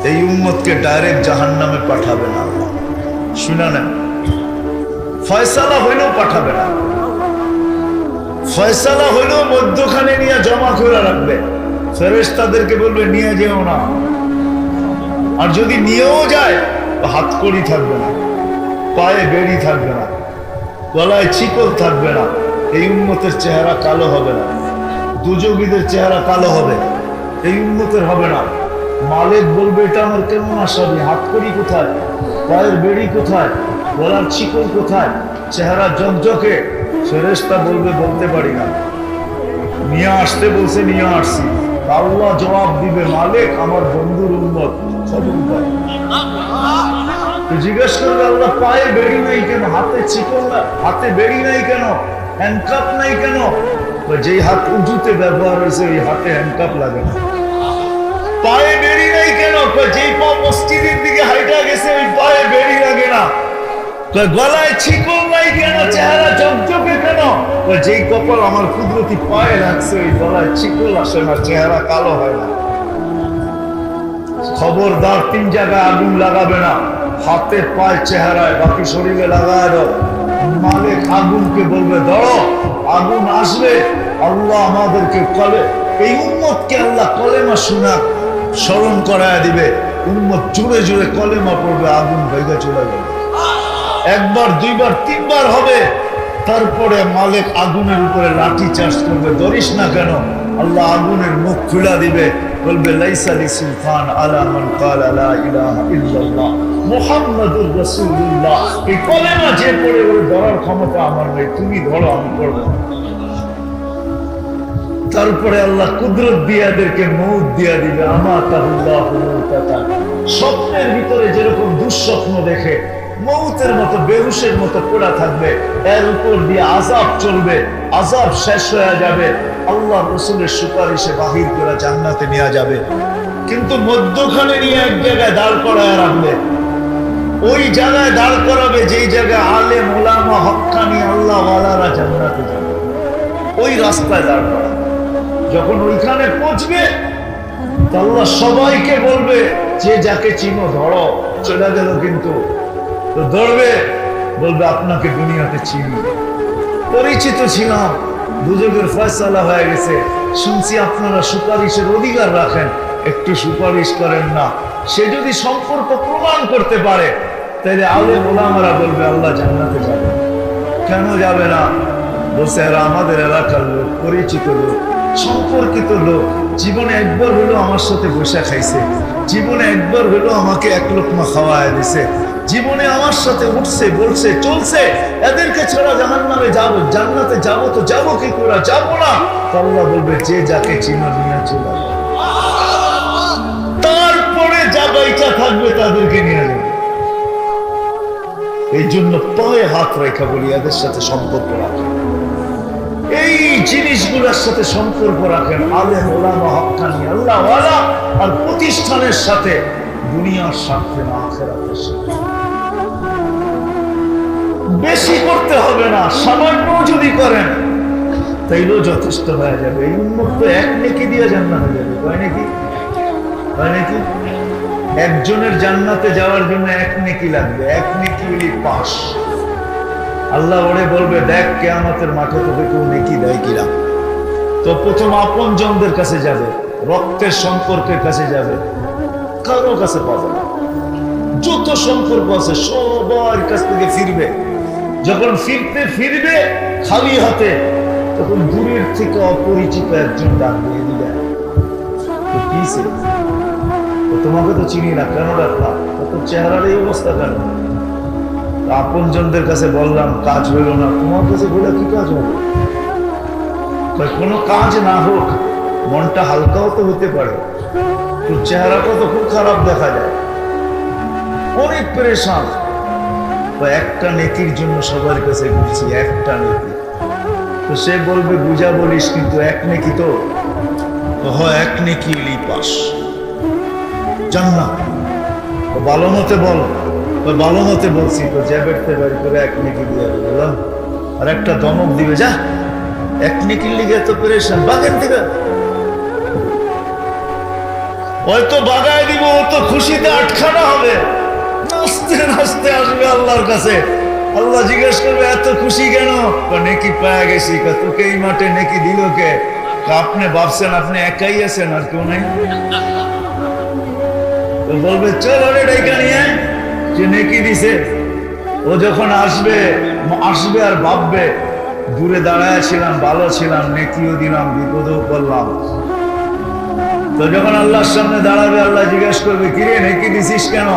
এই উম্মতকে ডাইরেক্ট জাহান্নামে পাঠাবে না আল্লাহ। শুনা না, ফয়সালা হইলেও পাঠাবে না, ফয়সালা হইলেও মধ্যখানে নিয়ে জমা করে রাখবে। ফেরেশতাদেরকে বলবে নিয়ে যেও না, আর যদি নিয়েও যায় তো হাতকড়ি থাকবে না, পায়ে বেড়ি থাকবে না, গলায় চিকল থাকবে না। এই উম্মতের চেহারা কালো হবে না, দুযোগীদের চেহারা কালো হবে, এই উম্মতের হবে না। মালিক বলবে এটা আমার কেমন আসামি, হাতকড়ি কোথায়, পায়ের বেড়ি কোথায়, গলার চিকল কোথায়, চেহারা জকজকে। ফেরেশতা বলবে বলতে পারি না, নিয়ে আসতে বলছে নিয়ে আসছি। আল্লাহ জবাব দিবে মালিক আমার বন্ধুর উম্মত খবর দেয়। জিজ্ঞেস করবে আল্লাহ পায়ে বেড়ি নাই কেন, হাতে চিকল না, হাতে বেড়ি নাই কেন, হ্যান্ডকাপ নাই কেন? যেই হাত উঁচুতে ব্যবহার হয়েছে ওই হাতে হ্যান্ডকাপ লাগে না। পায়ে বেড়ি নাই কেন? যেই পা মসজিদের দিকে হাইটা গেছে ওই পায়ে বেড়ি লাগে না। গলায় চিকল নাই কেন, চেহারা জকজকে কেন? যেই কপাল আমার কুদরতি পায়ে লাগছে ওই গলায় চিকল আসে না, চেহারা কালো হয় না। খবরদার 3 জায়গায় আগুন লাগাবে না, হাতে পায়ে চেহারায়, বাকি শরীরে লাগায় দাও। মালিক আগুনকে বলবে ধরো, আগুন আসবে। আল্লাহ আমাদেরকে এই উম্মতকে আল্লাহ কলেমা শোনা স্মরণ করায় দিবে। উম্মত জোরে জোরে কলেমা পড়বে, আগুন ভেঙে চলে যাবে। 1 বার 2 বার 3 বার হবে, তারপরে মালিক আগুনের উপরে লাঠি চার্জ করবে, ধরিস না কেন? আল্লাহ আগুনের মুখ খুলে দিবে, বলবে লাইসা লিসুলতান আলা মান ক্বালা লা ইলাহা ইল্লাল্লাহ মুহাম্মাদুর রাসূলুল্লাহ। এই কলেমা যে পড়ে ওর ধরার ক্ষমতা আমার নেই, তুমি ধরো, আমি পড়ব। তারপরে আল্লাহ কুদরত দিয়ে এদেরকে মউত দিয়ে দিবে। আমাতাহুল্লাহু মাউতাতা। স্বপ্নের ভিতরে যেরকম দুঃস্বপ্ন দেখে মউতের মতো বেহুশের মতো পড়া থাকবে, এর উপর দিয়ে আযাব চলবে, আযাব শেষ হয়ে যাবে, আল্লাহ রাসূলের সুপারিশে বাহির করে জান্নাতে নিয়ে যাবে। কিন্তু মধ্যখানে নিয়ে এক জায়গায় দাঁড় করায় রাখবে, ওই জায়গায় দাঁড় করাবে যেই জায়গায় আলেম ওলামা হক্কানি আল্লাহ ওয়ালারা জান্নাতে যাবে, ওই রাস্তায় দাঁড় করাবে। যখন ওইখানে পৌঁছবে আল্লাহ সবাইকে বলবে যে যাকে চিনো ধরো। চলে গেল কিন্তু তো ধরবে, বলবে আপনাকে দুনিয়াতে চিনি, পরিচিত ছিলাম, দুজনের ফয়সালা হয়ে গেছে, শুনছি আপনারা সুপারিশের অধিকার রাখেন, একটু সুপারিশ করেন না। সে যদি সম্পর্ক প্রমাণ করতে পারে তাহলে আলেম ওলামারা বলবে আল্লাহ জান্নাতে যাবে। কেন যাবে না? বলছে এরা আমাদের এলাকার লোক, পরিচিত লোক, সম্পর্কিত লোক, জীবনে একবার হলো আমার সাথে বসে খাইছে, জীবনে একবার হলো আমাকে 1 লোকমা খাওয়ায় দিছে, জীবনে আমার সাথে উঠছে বলছে চলছে, এদেরকে ছাড়া জাহান্নামে যাবো, জান্নাতে যাবো তো যাবো কি করে? যাবো না। আল্লাহ বলবে যে যাকে চিনো নিয়ে চলে যাবে, তারপরে যা বাইচা থাকবে তাদেরকে নিয়ে যাবে। এই জন্য পায়ে হাত রেখা বলি এদের সাথে সম্পর্ক রাখেন, এই জিনিসগুলোর সাথে সম্পর্ক রাখেন। আলেম ওলামা হক্কানি আল্লাহ ওয়ালা আর প্রতিষ্ঠানের সাথে, দুনিয়ার স্বার্থে না আখিরাতের সাথে। বেশি করতে হবে না, সামান্য যদি করেন তাইলেও যথেষ্ট হয়ে যাবে। এই উম্মত তো 1 নেকি দিয়ে জান্নাতে যাবে, হয় নাকি? হয় নাকি? একজনের জান্নাতে যাওয়ার জন্য 1 নেকি লাগবে, 1 নেকি হলে পাস। আল্লাহ ওরে বলবে দেখ কিয়ামতের মাঠে তোকে কেউ নেকি দেয় কিনা। তো প্রথম আপন জনদের কাছে যাবে, রক্তের সম্পর্কের কাছে যাবে, কারো কাছে পাবে না। যত সম্পর্ক আছে সবার কাছ থেকে ফিরবে। যখন ফিরবে খালি হাতে, তখন দূরের থেকে অপরিচিত একজন ডাকবে, এদিকে তোমাকে তো চিনি না, কেন ডাকলাম? তোর চেহারার এই অবস্থা কেন? আপন জনদের কাছে বললাম কাজ হইল না, তোমার কাছে বলে কি কাজ হবে? কোনো কাজ না হোক, মনটা হালকাও তো হতে পারে, তোর চেহারাটা তো খুব খারাপ দেখা যায়, অনেক পরেশান। একটা নেকির জন্য সবার কাছে ঘুরছি, একটা নেকি। তো সে বলবে বুঝা বলিস, কিন্তু 1 নেকি তো 1 নেকি এলি পাস জান্নাত। ভালো মতে বল, ভালো মতে বলছি তো জ্যাবেটতে বাড়ি করে 1 নেকি দিয়ে বললাম, আর একটা দমক দিবে, যা 1 নেকির লিগে এত পরেশান, বাগের থেকে হয়তো বাগায় দিব, ও তো খুশিতে আটখানা হবে, নাচতে নাচতে আসবে আল্লাহর কাছে। আল্লাহ জিজ্ঞেস করবে এত খুশি কেন? নেকি পায়া গেছি। তোকে এই মাঠে নেকি দিল কে? আপনি ভাবছেন আপনি একাই আছেন, আর কেউ নাই? বলবে চল ওরে ডাইকা নিয়ে যে নেকি দিছে। ও যখন আসবে আসবে আর ভাববে দূরে দাঁড়ায় ছিলাম, ভালো ছিলাম, নেকিও দিলাম, বিপদও করলাম। তো যখন আল্লাহর সামনে দাঁড়াবে, আল্লাহ জিজ্ঞেস করবে কিরে নেকি দিছিস কেন?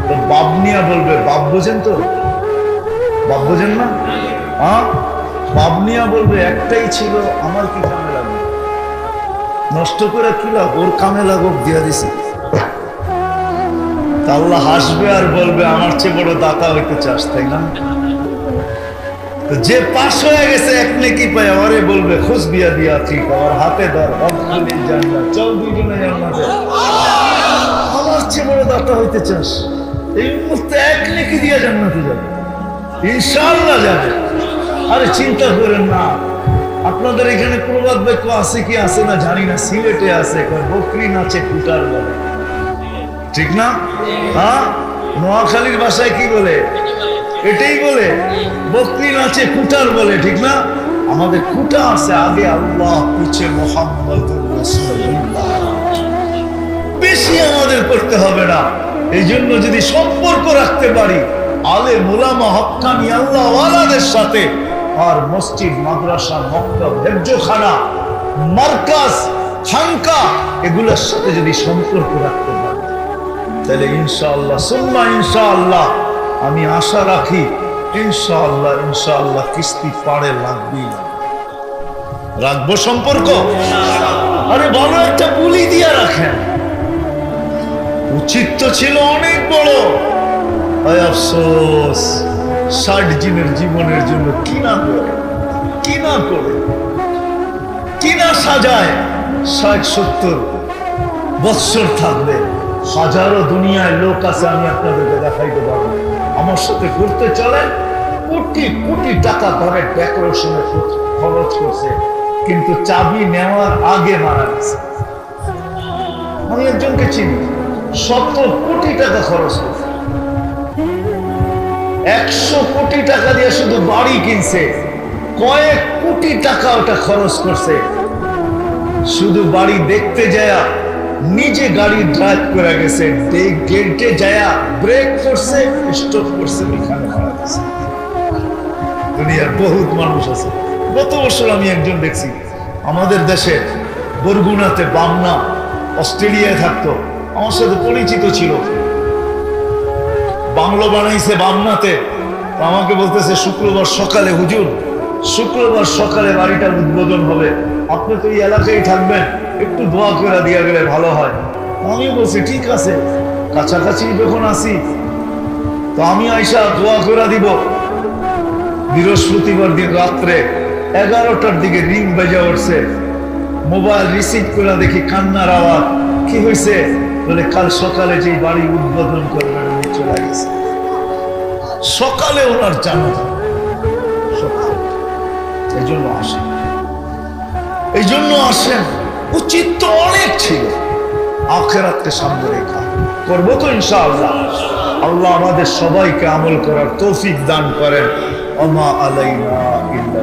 তো বাপ নিয়া বলবে, বাপ বোঝেন তো? বাপ বোঝেন না? হ্যাঁ, বাপ নিয়া বলবে একটাই ছিল, আমার কি কামে লাগবে? নষ্ট করে কি লাভ, ওর কামে লাগুক, দিয়া দিছি। তা আল্লাহ হাসবে আর বলবে আমার চেয়ে বড় দাতা হইতে চাস, তাই না? তো যে পাশ হয়ে গেছে এক নেকি পায়, ওরে বলবে খুশ বিয়া দিয়া ঠিক, আমার হাতে ধর, জান্নাত, চল দুইজনে জান্নাতে। আমার চেয়ে বড় দাতা হইতে চাস? এই মুহূর্তে এক নেকি দিয়া জান্নাতে যাবে, ইনশাআল্লাহ যাবে। আরে চিন্তা করেন না। আপনাদের এখানে প্রবাদ বাক্য আছে কি আছে না জানি না, সিলেটে আছে বকরি নাচে কুটার বলে, ঠিক না? হ্যাঁ, নোয়াখালীর ভাষায় কি বলে? এটাই বলে, বকরি নাচে কুটার বলে, ঠিক না? আমাদের কুটা আছে, আগে আল্লাহ, পিছে মুহাম্মাদুর রাসূলুল্লাহ। বেশি আমাদের করতে হবে না। এই জন্য যদি সম্পর্ক রাখতে পারি আলেম ওলামা হক্কানি আল্লাহ ওয়ালাদের সাথে, আর মসজিদ মাদ্রাসা মক্তব হেফজখানা মারকাজ খানকা এগুলোর সাথে যদি সম্পর্ক রাখতে পারি, তাহলে ইনশাআল্লাহ সুম্মা ইনশাআল্লাহ আমি আশা রাখি ইনশাআল্লাহ ইনশাআল্লাহ কিস্তি পাড়ে লাগবেই। রাখবো সম্পর্ক? আরে ভালো একটা বুলি দিয়া রাখেন, উচিত তো ছিল অনেক বড়। আফসোস 60 দিনের জীবনের জন্য কিনা করে, কিনা করে, কিনা সাজায় 60-70 বৎসর থাকবে। হাজারো দুনিয়ায় লোক আছে, আমি আপনাদেরকে দেখাইতে পারবো। আমার সাথে ঘুরতে চলেন, কোটি কোটি টাকা ধরে ডেকোরেশনে খরচ করছে, কিন্তু চাবি নেওয়ার আগে মারা গেছে। আমি একজনকে চিনি, 70 কোটি টাকা খরচ করছে, 100 কোটি টাকা দিয়ে শুধু বাড়ি কিনছে, কয়েক কোটি টাকা ওটা খরচ করছে। শুধু বাড়ি দেখতে যায়া নিজে গাড়ি ড্রাইভ করে গেছে, গেটে যায়া ব্রেক করছে, স্টপ করছে, এখানে মারা গেছে। দুনিয়ার বহুত মানুষ আছে। গত বছর আমি একজন দেখছি আমাদের দেশে বরগুনাতে, বামনা, অস্ট্রেলিয়ায় থাকতো, আমার সাথে পরিচিত ছিল। বাংলো বানাইছে বামনাতে, আমাকে বলতেছে শুক্রবার সকালে, হুজুর শুক্রবার সকালে বাড়িটার উদ্বোধন হবে, আপনি তো এই এলাকায় থাকবেন, একটু দোয়া করে দিয়া গেলে ভালো হয়। আমি বলছি ঠিক আছে, কাছাকাছি যখন আসি তো আমি আইসা দোয়া করে দিব। বৃহস্পতিবার দিন রাত্রে 11টার দিকে রিং বাজা উঠছে, মোবাইল রিসিভ করে দেখি কান্নার আওয়াজ। কি হয়েছে বলে, কাল সকালে যে বাড়ি উদ্বোধন করবেন উনি চলে গেছে। সকালে ওনার জানা, এই জন্য আসেন, এই জন্য আসেন। উচিত তো অনেক ছিল, আখিরাতকে সামনে রেখা করবো তো ইনশাআল্লাহ। আল্লাহ আমাদের সবাইকে আমল করার তৌফিক দান করেন। ওমা আলাইনা ইল্লা